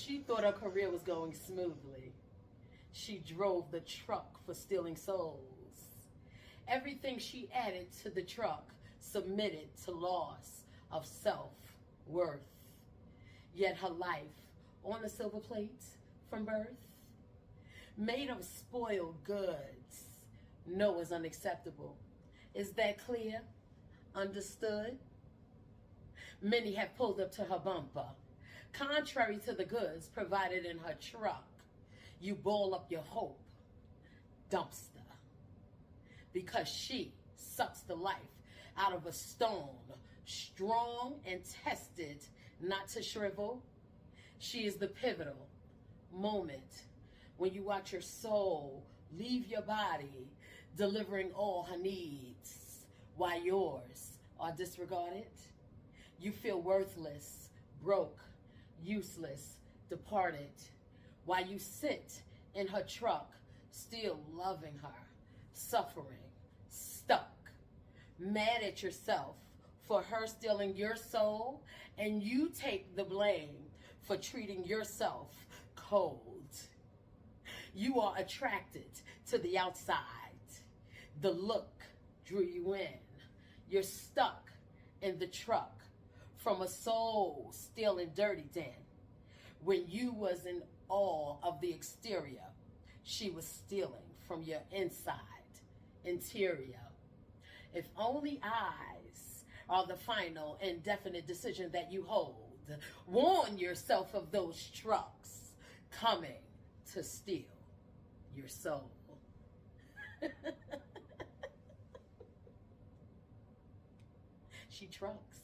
She thought her career was going smoothly. She drove the truck for stealing souls. Everything she added to the truck submitted to loss of self-worth. Yet her life on the silver plate from birth, made of spoiled goods, no is unacceptable. Is that clear? Understood? Many have pulled up to her bumper, contrary to the goods provided in her truck. You ball up your hope, dumpster, because she sucks the life out of a stone, strong and tested not to shrivel. She is the pivotal moment when you watch your soul leave your body, delivering all her needs, while yours are disregarded. You feel worthless, broke, useless, departed, while you sit in her truck, still loving her, suffering, stuck, mad at yourself for her stealing your soul, and you take the blame for treating yourself cold. You are attracted to the outside. The look drew you in. You're stuck in the truck from a soul stealing dirty den. When you was in awe of the exterior, she was stealing from your inside, interior. If only eyes are the final and definite decision that you hold, warn yourself of those trucks coming to steal your soul. She trucks.